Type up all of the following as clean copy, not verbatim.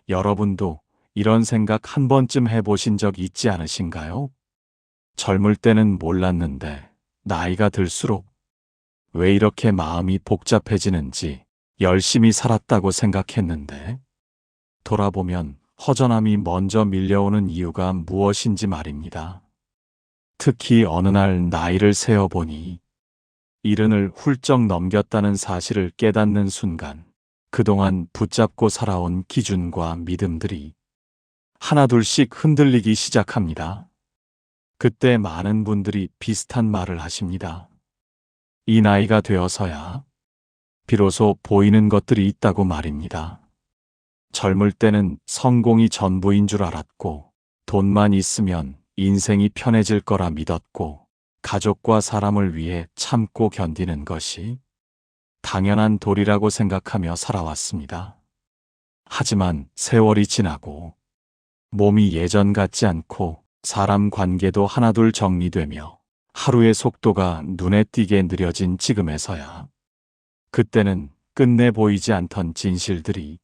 여러분도 이런 생각 한 번쯤 해보신 적 있지 않으신가요? 젊을 때는 몰랐는데 나이가 들수록 왜 이렇게 마음이 복잡해지는지 열심히 살았다고 생각했는데 돌아보면 허전함이 먼저 밀려오는 이유가 무엇인지 말입니다. 특히 어느 날 나이를 세어보니 70을 훌쩍 넘겼다는 사실을 깨닫는 순간 그동안 붙잡고 살아온 기준과 믿음들이 하나둘씩 흔들리기 시작합니다. 그때 많은 분들이 비슷한 말을 하십니다. 이 나이가 되어서야 비로소 보이는 것들이 있다고 말입니다. 젊을 때는 성공이 전부인 줄 알았고 돈만 있으면 인생이 편해질 거라 믿었고 가족과 사람을 위해 참고 견디는 것이 당연한 도리라고 생각하며 살아왔습니다. 하지만 세월이 지나고 몸이 예전 같지 않고 사람 관계도 하나둘 정리되며 하루의 속도가 눈에 띄게 느려진 지금에서야 그때는 끝내 보이지 않던 진실들이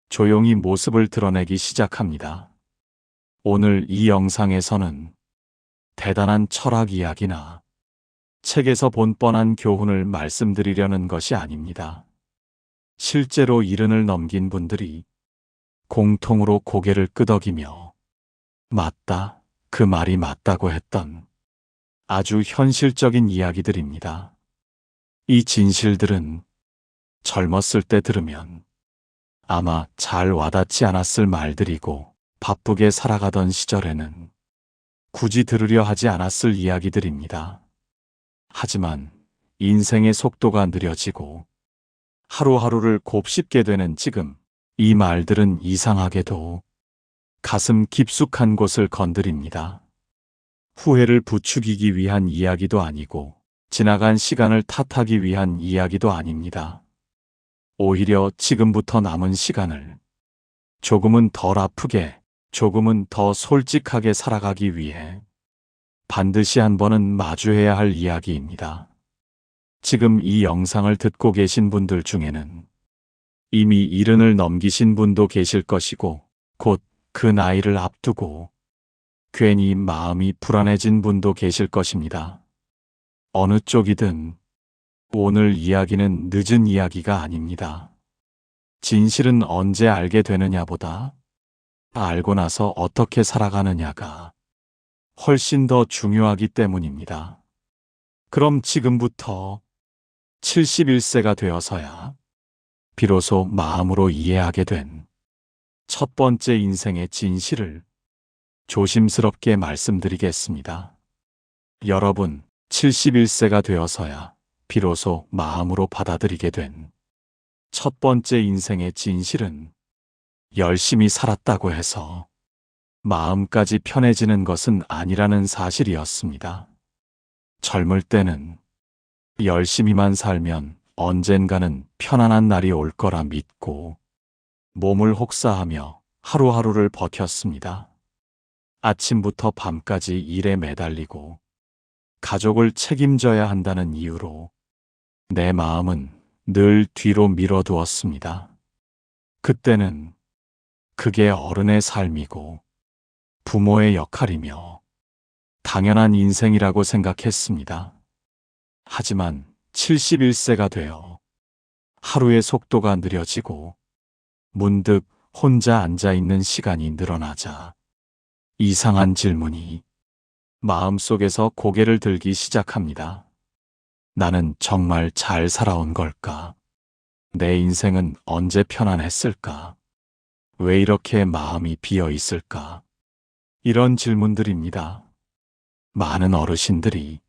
조용히 모습을 드러내기 시작합니다. 오늘 이 영상에서는 대단한 철학 이야기나 책에서 본 뻔한 교훈을 말씀드리려는 것이 아닙니다. 실제로 70을 넘긴 분들이 공통으로 고개를 끄덕이며 맞다, 그 말이 맞다고 했던 아주 현실적인 이야기들입니다. 이 진실들은 젊었을 때 들으면 아마 잘 와닿지 않았을 말들이고 바쁘게 살아가던 시절에는 굳이 들으려 하지 않았을 이야기들입니다. 하지만 인생의 속도가 느려지고 하루하루를 곱씹게 되는 지금 이 말들은 이상하게도 가슴 깊숙한 곳을 건드립니다. 후회를 부추기기 위한 이야기도 아니고 지나간 시간을 탓하기 위한 이야기도 아닙니다. 오히려 지금부터 남은 시간을 조금은 덜 아프게, 조금은 더 솔직하게 살아가기 위해 반드시 한 번은 마주해야 할 이야기입니다. 지금 이 영상을 듣고 계신 분들 중에는 이미 70을 넘기신 분도 계실 것이고 곧 그 나이를 앞두고 괜히 마음이 불안해진 분도 계실 것입니다. 어느 쪽이든 오늘 이야기는 늦은 이야기가 아닙니다. 진실은 언제 알게 되느냐보다 알고 나서 어떻게 살아가느냐가 훨씬 더 중요하기 때문입니다. 그럼 지금부터 71세가 되어서야 비로소 마음으로 이해하게 된 첫 번째 인생의 진실을 조심스럽게 말씀드리겠습니다. 여러분, 71세가 되어서야 비로소 마음으로 받아들이게 된 첫 번째 인생의 진실은 열심히 살았다고 해서 마음까지 편해지는 것은 아니라는 사실이었습니다. 젊을 때는 열심히만 살면 언젠가는 편안한 날이 올 거라 믿고 몸을 혹사하며 하루하루를 버텼습니다. 아침부터 밤까지 일에 매달리고 가족을 책임져야 한다는 이유로 내 마음은 늘 뒤로 밀어두었습니다. 그때는 그게 어른의 삶이고 부모의 역할이며 당연한 인생이라고 생각했습니다. 하지만 71세가 되어 하루의 속도가 느려지고 문득 혼자 앉아있는 시간이 늘어나자 이상한 질문이 마음속에서 고개를 들기 시작합니다. 나는 정말 잘 살아온 걸까? 내 인생은 언제 편안했을까? 왜 이렇게 마음이 비어 있을까? 이런 질문들입니다. 많은 어르신들이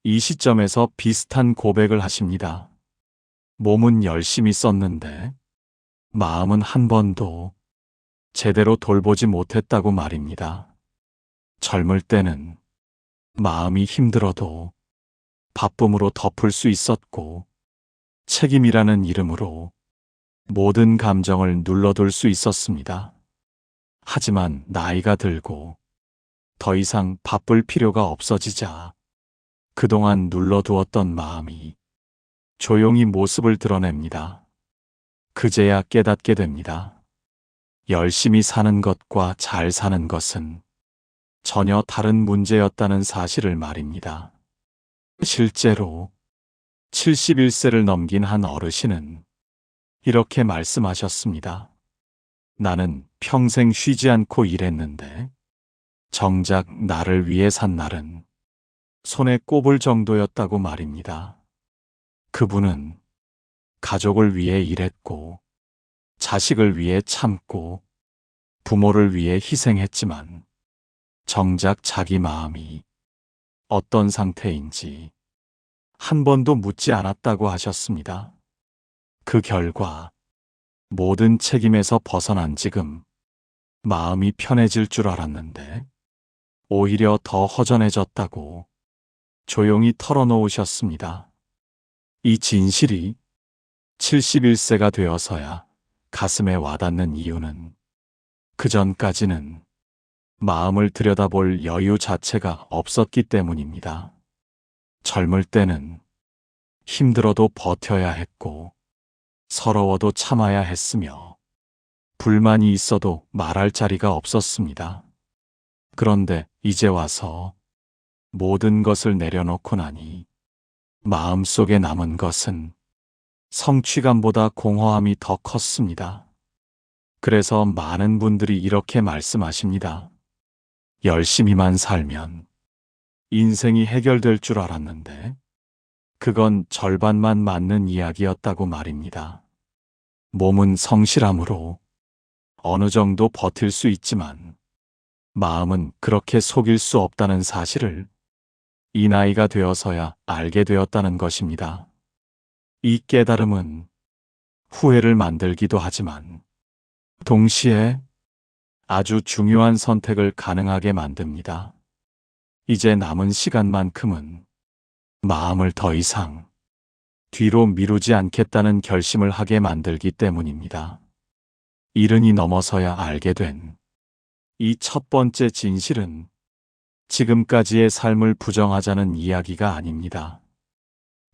이 시점에서 비슷한 고백을 하십니다. 몸은 열심히 썼는데 마음은 한 번도 제대로 돌보지 못했다고 말입니다. 젊을 때는 마음이 힘들어도 바쁨으로 덮을 수 있었고 책임이라는 이름으로 모든 감정을 눌러둘 수 있었습니다. 하지만 나이가 들고 더 이상 바쁠 필요가 없어지자 그동안 눌러두었던 마음이 조용히 모습을 드러냅니다. 그제야 깨닫게 됩니다. 열심히 사는 것과 잘 사는 것은 전혀 다른 문제였다는 사실을 말입니다. 실제로 71세를 넘긴 한 어르신은 이렇게 말씀하셨습니다. 나는 평생 쉬지 않고 일했는데 정작 나를 위해 산 날은 손에 꼽을 정도였다고 말입니다. 그분은 가족을 위해 일했고 자식을 위해 참고 부모를 위해 희생했지만 정작 자기 마음이 어떤 상태인지 한 번도 묻지 않았다고 하셨습니다. 그 결과 모든 책임에서 벗어난 지금 마음이 편해질 줄 알았는데 오히려 더 허전해졌다고 조용히 털어놓으셨습니다. 이 진실이 71세가 되어서야 가슴에 와닿는 이유는 그전까지는 마음을 들여다볼 여유 자체가 없었기 때문입니다. 젊을 때는 힘들어도 버텨야 했고 서러워도 참아야 했으며 불만이 있어도 말할 자리가 없었습니다. 그런데 이제 와서 모든 것을 내려놓고 나니 마음속에 남은 것은 성취감보다 공허함이 더 컸습니다. 그래서 많은 분들이 이렇게 말씀하십니다. 열심히만 살면 인생이 해결될 줄 알았는데 그건 절반만 맞는 이야기였다고 말입니다. 몸은 성실함으로 어느 정도 버틸 수 있지만 마음은 그렇게 속일 수 없다는 사실을 이 나이가 되어서야 알게 되었다는 것입니다. 이 깨달음은 후회를 만들기도 하지만 동시에 아주 중요한 선택을 가능하게 만듭니다. 이제 남은 시간만큼은 마음을 더 이상 뒤로 미루지 않겠다는 결심을 하게 만들기 때문입니다. 이른이 넘어서야 알게 된 이 첫 번째 진실은 지금까지의 삶을 부정하자는 이야기가 아닙니다.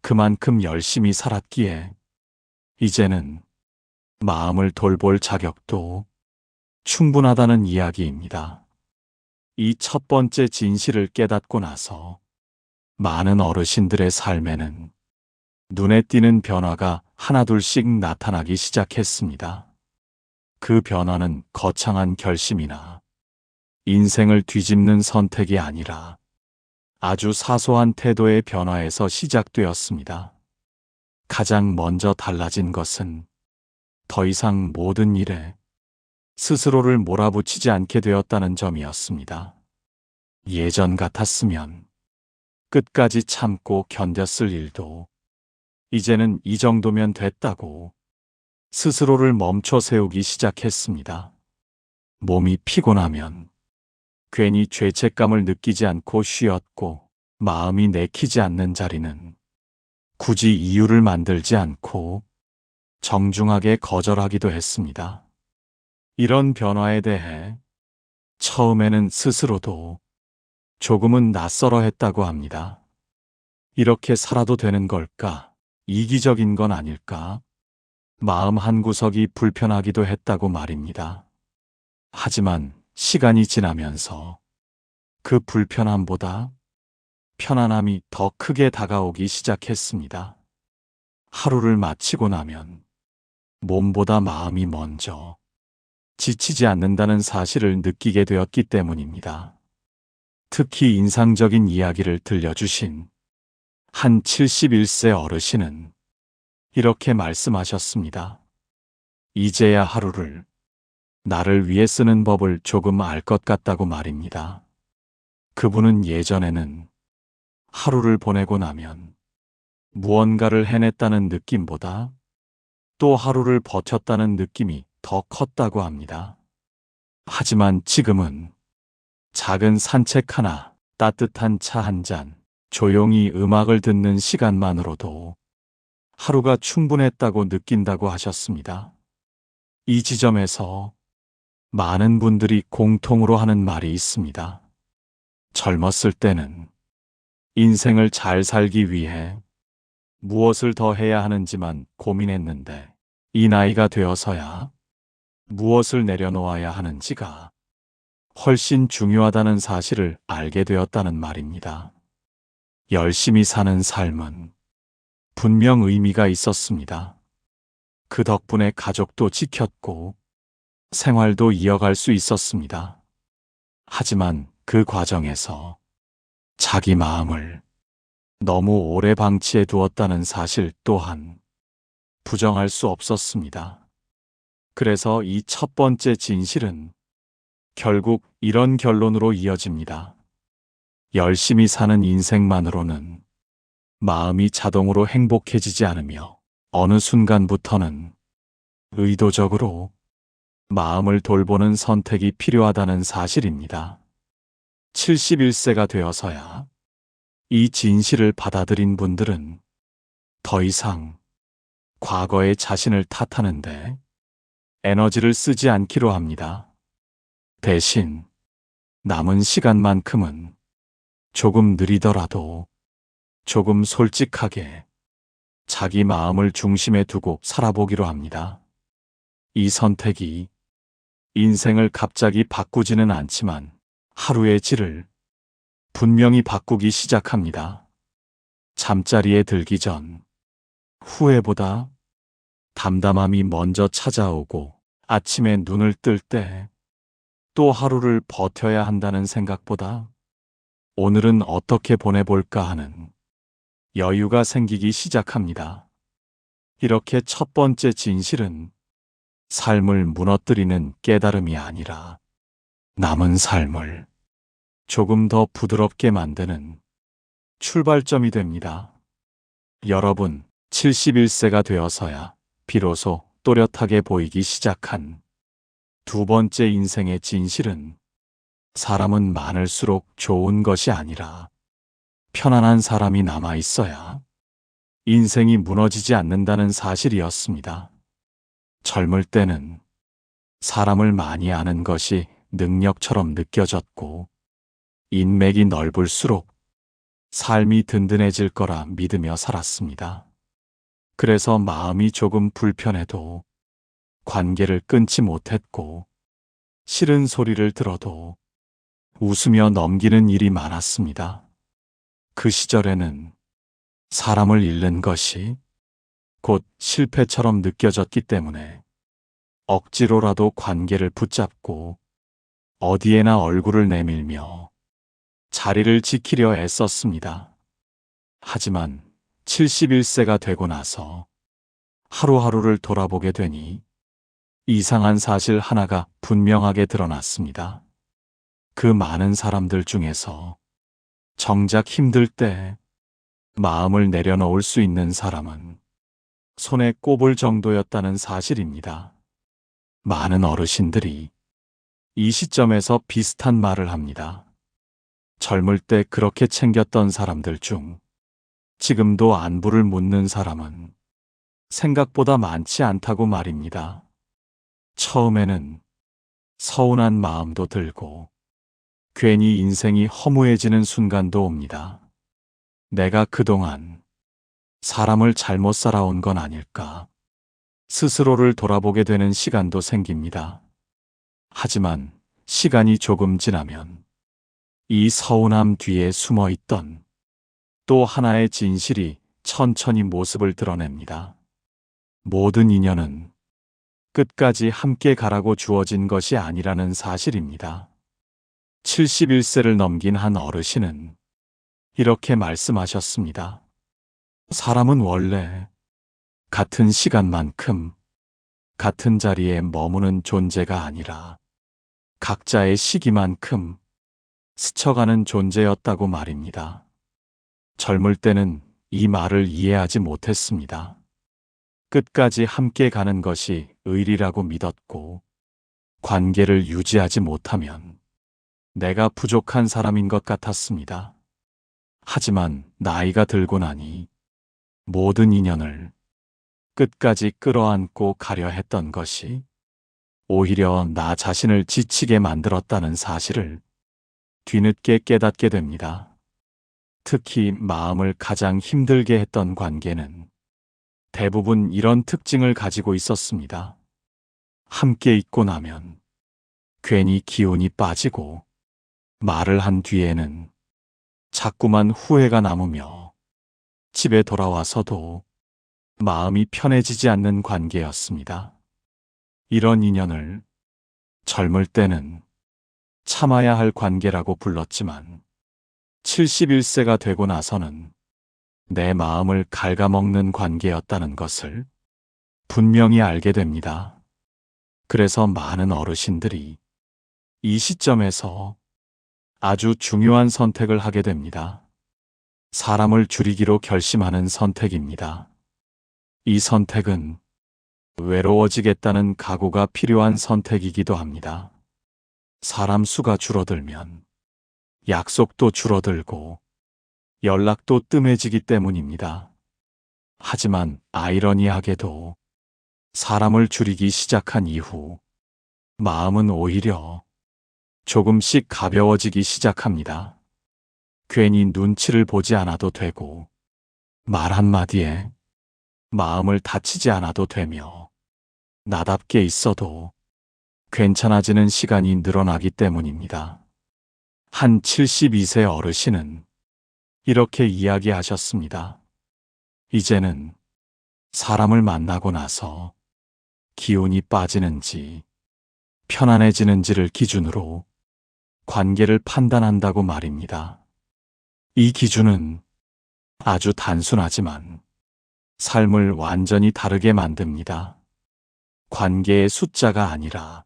그만큼 열심히 살았기에 이제는 마음을 돌볼 자격도 충분하다는 이야기입니다. 이 첫 번째 진실을 깨닫고 나서 많은 어르신들의 삶에는 눈에 띄는 변화가 하나둘씩 나타나기 시작했습니다. 그 변화는 거창한 결심이나 인생을 뒤집는 선택이 아니라 아주 사소한 태도의 변화에서 시작되었습니다. 가장 먼저 달라진 것은 더 이상 모든 일에 스스로를 몰아붙이지 않게 되었다는 점이었습니다. 예전 같았으면 끝까지 참고 견뎠을 일도 이제는 이 정도면 됐다고 스스로를 멈춰 세우기 시작했습니다. 몸이 피곤하면 괜히 죄책감을 느끼지 않고 쉬었고 마음이 내키지 않는 자리는 굳이 이유를 만들지 않고 정중하게 거절하기도 했습니다. 이런 변화에 대해 처음에는 스스로도 조금은 낯설어 했다고 합니다. 이렇게 살아도 되는 걸까? 이기적인 건 아닐까? 마음 한구석이 불편하기도 했다고 말입니다. 하지만 시간이 지나면서 그 불편함보다 편안함이 더 크게 다가오기 시작했습니다. 하루를 마치고 나면 몸보다 마음이 먼저 지치지 않는다는 사실을 느끼게 되었기 때문입니다. 특히 인상적인 이야기를 들려주신 한 71세 어르신은 이렇게 말씀하셨습니다. 이제야 하루를 나를 위해 쓰는 법을 조금 알 것 같다고 말입니다. 그분은 예전에는 하루를 보내고 나면 무언가를 해냈다는 느낌보다 또 하루를 버텼다는 느낌이 더 컸다고 합니다. 하지만 지금은 작은 산책 하나, 따뜻한 차 한 잔, 조용히 음악을 듣는 시간만으로도 하루가 충분했다고 느낀다고 하셨습니다. 이 지점에서 많은 분들이 공통으로 하는 말이 있습니다. 젊었을 때는 인생을 잘 살기 위해 무엇을 더 해야 하는지만 고민했는데 이 나이가 되어서야 무엇을 내려놓아야 하는지가 훨씬 중요하다는 사실을 알게 되었다는 말입니다. 열심히 사는 삶은 분명 의미가 있었습니다. 그 덕분에 가족도 지켰고 생활도 이어갈 수 있었습니다. 하지만 그 과정에서 자기 마음을 너무 오래 방치해 두었다는 사실 또한 부정할 수 없었습니다. 그래서 이 첫 번째 진실은 결국 이런 결론으로 이어집니다. 열심히 사는 인생만으로는 마음이 자동으로 행복해지지 않으며 어느 순간부터는 의도적으로 마음을 돌보는 선택이 필요하다는 사실입니다. 71세가 되어서야 이 진실을 받아들인 분들은 더 이상 과거의 자신을 탓하는데 에너지를 쓰지 않기로 합니다. 대신 남은 시간만큼은 조금 느리더라도 조금 솔직하게 자기 마음을 중심에 두고 살아보기로 합니다. 이 선택이 인생을 갑자기 바꾸지는 않지만 하루의 질을 분명히 바꾸기 시작합니다. 잠자리에 들기 전 후회보다 담담함이 먼저 찾아오고 아침에 눈을 뜰 때 또 하루를 버텨야 한다는 생각보다 오늘은 어떻게 보내볼까 하는 여유가 생기기 시작합니다. 이렇게 첫 번째 진실은 삶을 무너뜨리는 깨달음이 아니라 남은 삶을 조금 더 부드럽게 만드는 출발점이 됩니다. 여러분, 71세가 되어서야 비로소 또렷하게 보이기 시작한 두 번째 인생의 진실은 사람은 많을수록 좋은 것이 아니라 편안한 사람이 남아 있어야 인생이 무너지지 않는다는 사실이었습니다. 젊을 때는 사람을 많이 아는 것이 능력처럼 느껴졌고 인맥이 넓을수록 삶이 든든해질 거라 믿으며 살았습니다. 그래서 마음이 조금 불편해도 관계를 끊지 못했고 싫은 소리를 들어도 웃으며 넘기는 일이 많았습니다. 그 시절에는 사람을 잃는 것이 곧 실패처럼 느껴졌기 때문에 억지로라도 관계를 붙잡고 어디에나 얼굴을 내밀며 자리를 지키려 애썼습니다. 하지만 71세가 되고 나서 하루하루를 돌아보게 되니 이상한 사실 하나가 분명하게 드러났습니다. 그 많은 사람들 중에서 정작 힘들 때 마음을 내려놓을 수 있는 사람은 손에 꼽을 정도였다는 사실입니다. 많은 어르신들이 이 시점에서 비슷한 말을 합니다. 젊을 때 그렇게 챙겼던 사람들 중 지금도 안부를 묻는 사람은 생각보다 많지 않다고 말입니다. 처음에는 서운한 마음도 들고 괜히 인생이 허무해지는 순간도 옵니다. 내가 그동안 사람을 잘못 살아온 건 아닐까? 스스로를 돌아보게 되는 시간도 생깁니다. 하지만 시간이 조금 지나면 이 서운함 뒤에 숨어 있던 또 하나의 진실이 천천히 모습을 드러냅니다. 모든 인연은 끝까지 함께 가라고 주어진 것이 아니라는 사실입니다. 71세를 넘긴 한 어르신은 이렇게 말씀하셨습니다. 사람은 원래 같은 시간만큼 같은 자리에 머무는 존재가 아니라 각자의 시기만큼 스쳐가는 존재였다고 말입니다. 젊을 때는 이 말을 이해하지 못했습니다. 끝까지 함께 가는 것이 의리라고 믿었고 관계를 유지하지 못하면 내가 부족한 사람인 것 같았습니다. 하지만 나이가 들고 나니 모든 인연을 끝까지 끌어안고 가려 했던 것이 오히려 나 자신을 지치게 만들었다는 사실을 뒤늦게 깨닫게 됩니다. 특히 마음을 가장 힘들게 했던 관계는 대부분 이런 특징을 가지고 있었습니다. 함께 있고 나면 괜히 기운이 빠지고 말을 한 뒤에는 자꾸만 후회가 남으며 집에 돌아와서도 마음이 편해지지 않는 관계였습니다. 이런 인연을 젊을 때는 참아야 할 관계라고 불렀지만 71세가 되고 나서는 내 마음을 갉아먹는 관계였다는 것을 분명히 알게 됩니다. 그래서 많은 어르신들이 이 시점에서 아주 중요한 선택을 하게 됩니다. 사람을 줄이기로 결심하는 선택입니다. 이 선택은 외로워지겠다는 각오가 필요한 선택이기도 합니다. 사람 수가 줄어들면 약속도 줄어들고 연락도 뜸해지기 때문입니다. 하지만 아이러니하게도 사람을 줄이기 시작한 이후 마음은 오히려 조금씩 가벼워지기 시작합니다. 괜히 눈치를 보지 않아도 되고 말 한마디에 마음을 다치지 않아도 되며 나답게 있어도 괜찮아지는 시간이 늘어나기 때문입니다. 한 72세 어르신은 이렇게 이야기하셨습니다. 이제는 사람을 만나고 나서 기운이 빠지는지 편안해지는지를 기준으로 관계를 판단한다고 말입니다. 이 기준은 아주 단순하지만 삶을 완전히 다르게 만듭니다. 관계의 숫자가 아니라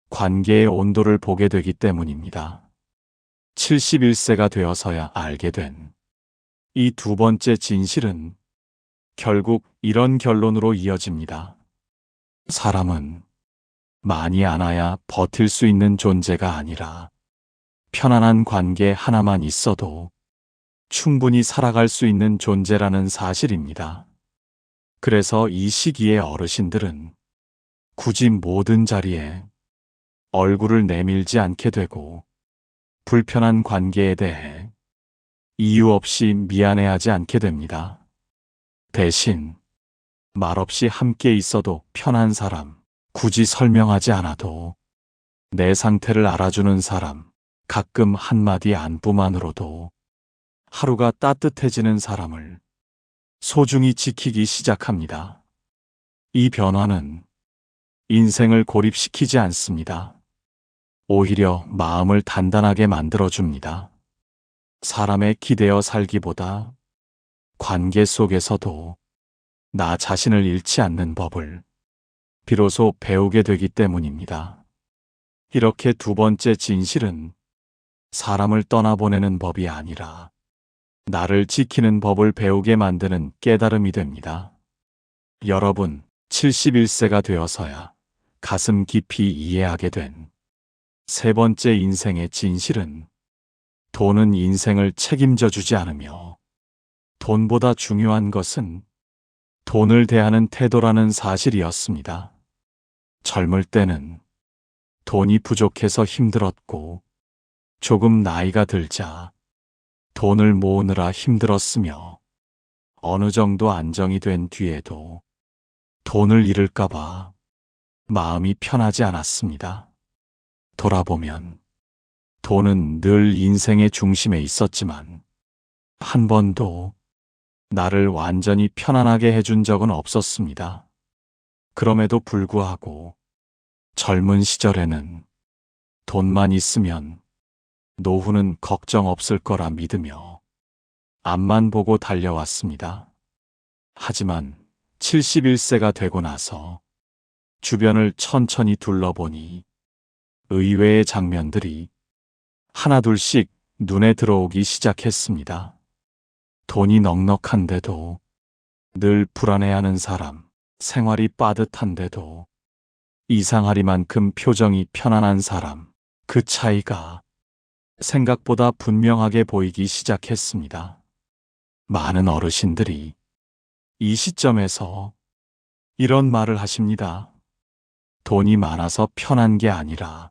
관계의 온도를 보게 되기 때문입니다. 71세가 되어서야 알게 된 이 두 번째 진실은 결국 이런 결론으로 이어집니다. 사람은 많이 안아야 버틸 수 있는 존재가 아니라 편안한 관계 하나만 있어도 충분히 살아갈 수 있는 존재라는 사실입니다. 그래서 이 시기의 어르신들은 굳이 모든 자리에 얼굴을 내밀지 않게 되고 불편한 관계에 대해 이유 없이 미안해하지 않게 됩니다. 대신 말없이 함께 있어도 편한 사람, 굳이 설명하지 않아도 내 상태를 알아주는 사람, 가끔 한마디 안부만으로도 하루가 따뜻해지는 사람을 소중히 지키기 시작합니다. 이 변화는 인생을 고립시키지 않습니다. 오히려 마음을 단단하게 만들어줍니다. 사람에 기대어 살기보다 관계 속에서도 나 자신을 잃지 않는 법을 비로소 배우게 되기 때문입니다. 이렇게 두 번째 진실은 사람을 떠나보내는 법이 아니라 나를 지키는 법을 배우게 만드는 깨달음이 됩니다. 여러분, 71세가 되어서야 가슴 깊이 이해하게 된 세 번째 인생의 진실은 돈은 인생을 책임져 주지 않으며 돈보다 중요한 것은 돈을 대하는 태도라는 사실이었습니다. 젊을 때는 돈이 부족해서 힘들었고 조금 나이가 들자 돈을 모으느라 힘들었으며 어느 정도 안정이 된 뒤에도 돈을 잃을까봐 마음이 편하지 않았습니다. 돌아보면 돈은 늘 인생의 중심에 있었지만 한 번도 나를 완전히 편안하게 해준 적은 없었습니다. 그럼에도 불구하고 젊은 시절에는 돈만 있으면 노후는 걱정 없을 거라 믿으며 앞만 보고 달려왔습니다. 하지만 71세가 되고 나서 주변을 천천히 둘러보니 의외의 장면들이 하나둘씩 눈에 들어오기 시작했습니다. 돈이 넉넉한데도 늘 불안해하는 사람, 생활이 빠듯한데도 이상하리만큼 표정이 편안한 사람, 그 차이가 생각보다 분명하게 보이기 시작했습니다. 많은 어르신들이 이 시점에서 이런 말을 하십니다. 돈이 많아서 편한 게 아니라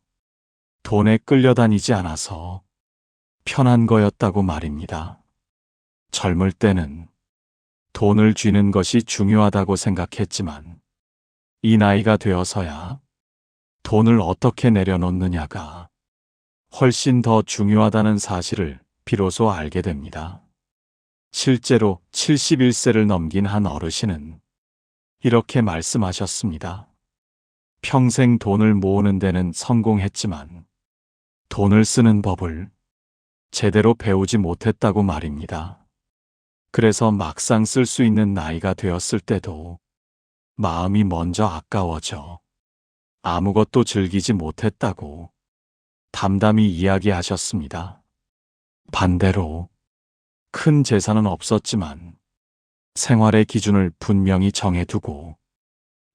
돈에 끌려다니지 않아서 편한 거였다고 말입니다. 젊을 때는 돈을 쥐는 것이 중요하다고 생각했지만 이 나이가 되어서야 돈을 어떻게 내려놓느냐가 훨씬 더 중요하다는 사실을 비로소 알게 됩니다. 실제로 71세를 넘긴 한 어르신은 이렇게 말씀하셨습니다. 평생 돈을 모으는 데는 성공했지만 돈을 쓰는 법을 제대로 배우지 못했다고 말입니다. 그래서 막상 쓸 수 있는 나이가 되었을 때도 마음이 먼저 아까워져 아무것도 즐기지 못했다고 담담히 이야기하셨습니다. 반대로 큰 재산은 없었지만 생활의 기준을 분명히 정해두고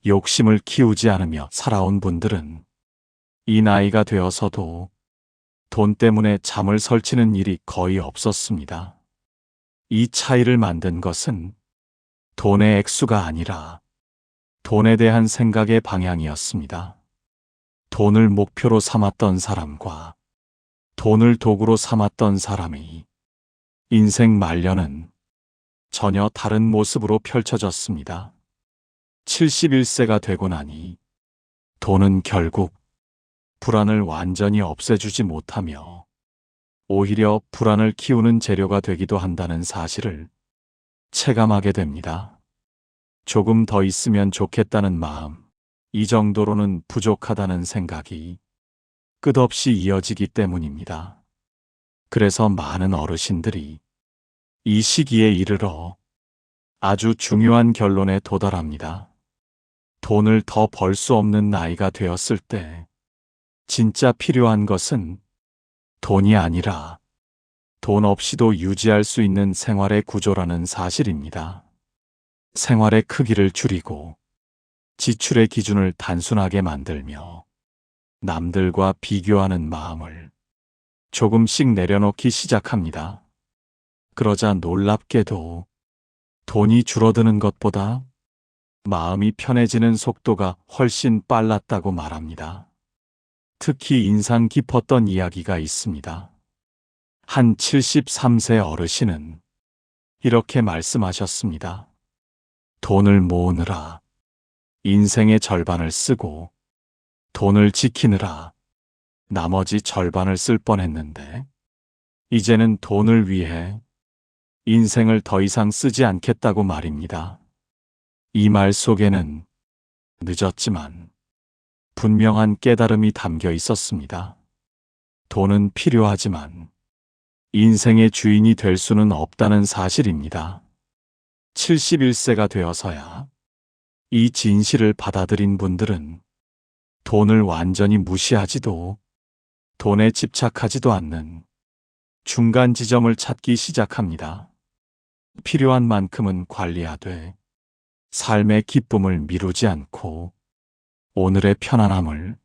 욕심을 키우지 않으며 살아온 분들은 이 나이가 되어서도 돈 때문에 잠을 설치는 일이 거의 없었습니다. 이 차이를 만든 것은 돈의 액수가 아니라 돈에 대한 생각의 방향이었습니다. 돈을 목표로 삼았던 사람과 돈을 도구로 삼았던 사람이 인생 말년은 전혀 다른 모습으로 펼쳐졌습니다. 71세가 되고 나니 돈은 결국 불안을 완전히 없애주지 못하며 오히려 불안을 키우는 재료가 되기도 한다는 사실을 체감하게 됩니다. 조금 더 있으면 좋겠다는 마음, 이 정도로는 부족하다는 생각이 끝없이 이어지기 때문입니다. 그래서 많은 어르신들이 이 시기에 이르러 아주 중요한 결론에 도달합니다. 돈을 더 벌 수 없는 나이가 되었을 때 진짜 필요한 것은 돈이 아니라 돈 없이도 유지할 수 있는 생활의 구조라는 사실입니다. 생활의 크기를 줄이고 지출의 기준을 단순하게 만들며 남들과 비교하는 마음을 조금씩 내려놓기 시작합니다. 그러자 놀랍게도 돈이 줄어드는 것보다 마음이 편해지는 속도가 훨씬 빨랐다고 말합니다. 특히 인상 깊었던 이야기가 있습니다. 한 73세 어르신은 이렇게 말씀하셨습니다. 돈을 모으느라 인생의 절반을 쓰고 돈을 지키느라 나머지 절반을 쓸 뻔했는데 이제는 돈을 위해 인생을 더 이상 쓰지 않겠다고 말입니다. 이 말 속에는 늦었지만 분명한 깨달음이 담겨 있었습니다. 돈은 필요하지만 인생의 주인이 될 수는 없다는 사실입니다. 71세가 되어서야 이 진실을 받아들인 분들은 돈을 완전히 무시하지도 돈에 집착하지도 않는 중간 지점을 찾기 시작합니다. 필요한 만큼은 관리하되 삶의 기쁨을 미루지 않고 오늘의 편안함을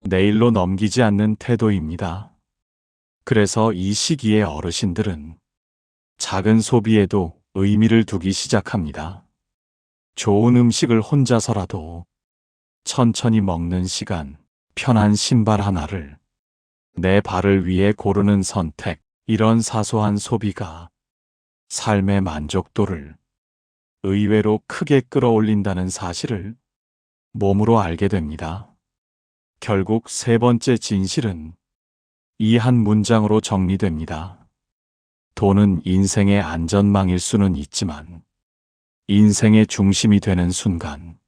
내일로 넘기지 않는 태도입니다. 그래서 이 시기의 어르신들은 작은 소비에도 의미를 두기 시작합니다. 좋은 음식을 혼자서라도 천천히 먹는 시간, 편한 신발 하나를 내 발을 위해 고르는 선택, 이런 사소한 소비가 삶의 만족도를 의외로 크게 끌어올린다는 사실을 몸으로 알게 됩니다. 결국 세 번째 진실은 이 한 문장으로 정리됩니다. 돈은 인생의 안전망일 수는 있지만 인생의 중심이 되는 순간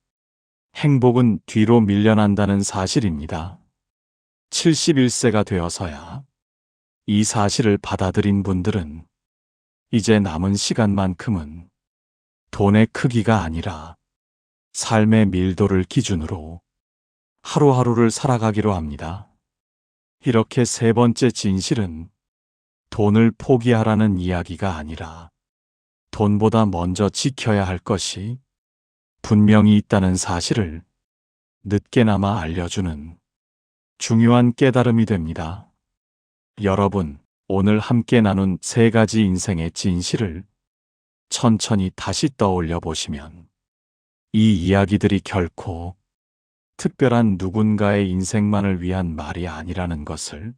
행복은 뒤로 밀려난다는 사실입니다. 71세가 되어서야 이 사실을 받아들인 분들은 이제 남은 시간만큼은 돈의 크기가 아니라 삶의 밀도를 기준으로 하루하루를 살아가기로 합니다. 이렇게 세 번째 진실은 돈을 포기하라는 이야기가 아니라 돈보다 먼저 지켜야 할 것이 분명히 있다는 사실을 늦게나마 알려주는 중요한 깨달음이 됩니다. 여러분, 오늘 함께 나눈 세 가지 인생의 진실을 천천히 다시 떠올려 보시면 이 이야기들이 결코 특별한 누군가의 인생만을 위한 말이 아니라는 것을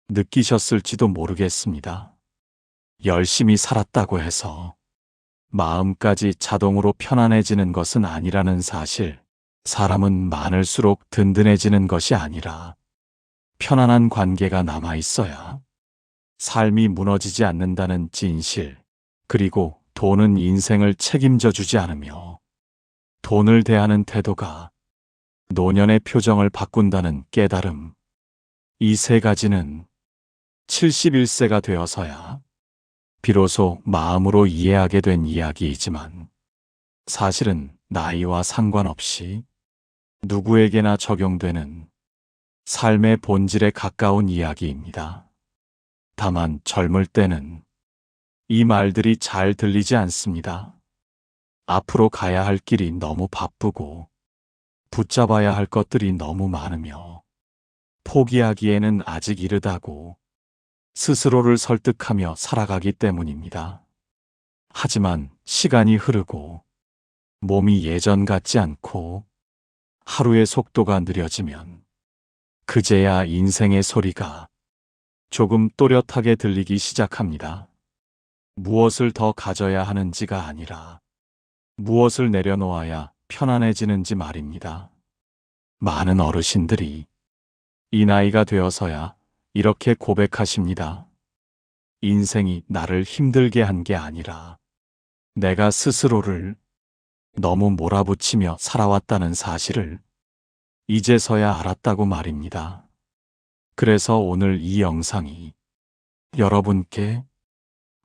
느끼셨을지도 모르겠습니다. 열심히 살았다고 해서 마음까지 자동으로 편안해지는 것은 아니라는 사실. 사람은 많을수록 든든해지는 것이 아니라 편안한 관계가 남아 있어야 삶이 무너지지 않는다는 진실. 그리고 돈은 인생을 책임져 주지 않으며 돈을 대하는 태도가 노년의 표정을 바꾼다는 깨달음. 이 세 가지는 71세가 되어서야 비로소 마음으로 이해하게 된 이야기이지만 사실은 나이와 상관없이 누구에게나 적용되는 삶의 본질에 가까운 이야기입니다. 다만 젊을 때는 이 말들이 잘 들리지 않습니다. 앞으로 가야 할 길이 너무 바쁘고 붙잡아야 할 것들이 너무 많으며 포기하기에는 아직 이르다고 스스로를 설득하며 살아가기 때문입니다. 하지만 시간이 흐르고 몸이 예전 같지 않고 하루의 속도가 느려지면 그제야 인생의 소리가 조금 또렷하게 들리기 시작합니다. 무엇을 더 가져야 하는지가 아니라 무엇을 내려놓아야 편안해지는지 말입니다. 많은 어르신들이 이 나이가 되어서야 이렇게 고백하십니다. 인생이 나를 힘들게 한 게 아니라 내가 스스로를 너무 몰아붙이며 살아왔다는 사실을 이제서야 알았다고 말입니다. 그래서 오늘 이 영상이 여러분께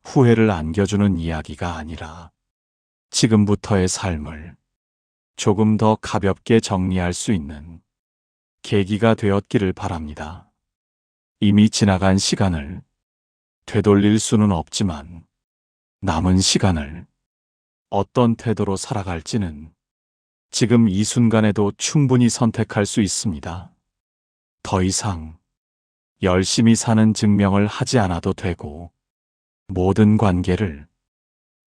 후회를 안겨주는 이야기가 아니라 지금부터의 삶을 조금 더 가볍게 정리할 수 있는 계기가 되었기를 바랍니다. 이미 지나간 시간을 되돌릴 수는 없지만 남은 시간을 어떤 태도로 살아갈지는 지금 이 순간에도 충분히 선택할 수 있습니다. 더 이상 열심히 사는 증명을 하지 않아도 되고 모든 관계를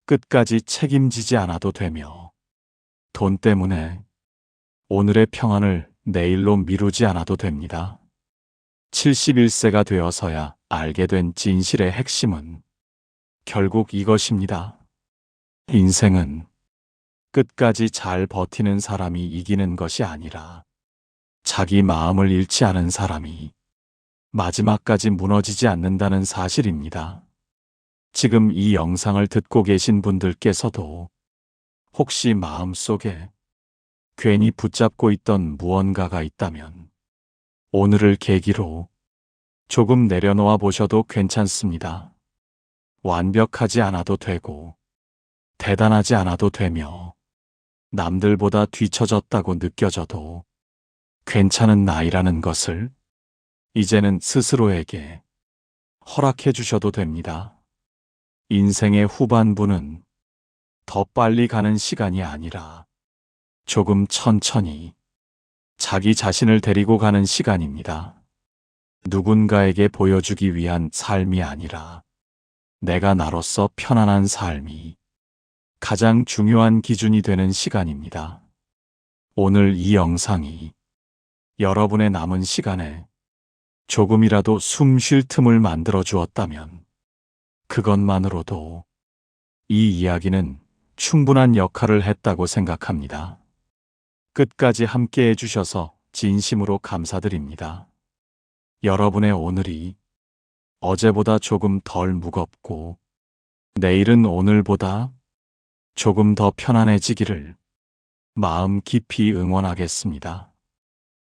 끝까지 책임지지 않아도 되며 돈 때문에 오늘의 평안을 내일로 미루지 않아도 됩니다. 71세가 되어서야 알게 된 진실의 핵심은 결국 이것입니다. 인생은 끝까지 잘 버티는 사람이 이기는 것이 아니라 자기 마음을 잃지 않은 사람이 마지막까지 무너지지 않는다는 사실입니다. 지금 이 영상을 듣고 계신 분들께서도 혹시 마음속에 괜히 붙잡고 있던 무언가가 있다면 오늘을 계기로 조금 내려놓아 보셔도 괜찮습니다. 완벽하지 않아도 되고 대단하지 않아도 되며 남들보다 뒤처졌다고 느껴져도 괜찮은 나이라는 것을 이제는 스스로에게 허락해 주셔도 됩니다. 인생의 후반부는 더 빨리 가는 시간이 아니라 조금 천천히 자기 자신을 데리고 가는 시간입니다. 누군가에게 보여주기 위한 삶이 아니라 내가 나로서 편안한 삶이 가장 중요한 기준이 되는 시간입니다. 오늘 이 영상이 여러분의 남은 시간에 조금이라도 숨 쉴 틈을 만들어 주었다면 그것만으로도 이 이야기는 충분한 역할을 했다고 생각합니다. 끝까지 함께 해주셔서 진심으로 감사드립니다. 여러분의 오늘이 어제보다 조금 덜 무겁고 내일은 오늘보다 조금 더 편안해지기를 마음 깊이 응원하겠습니다.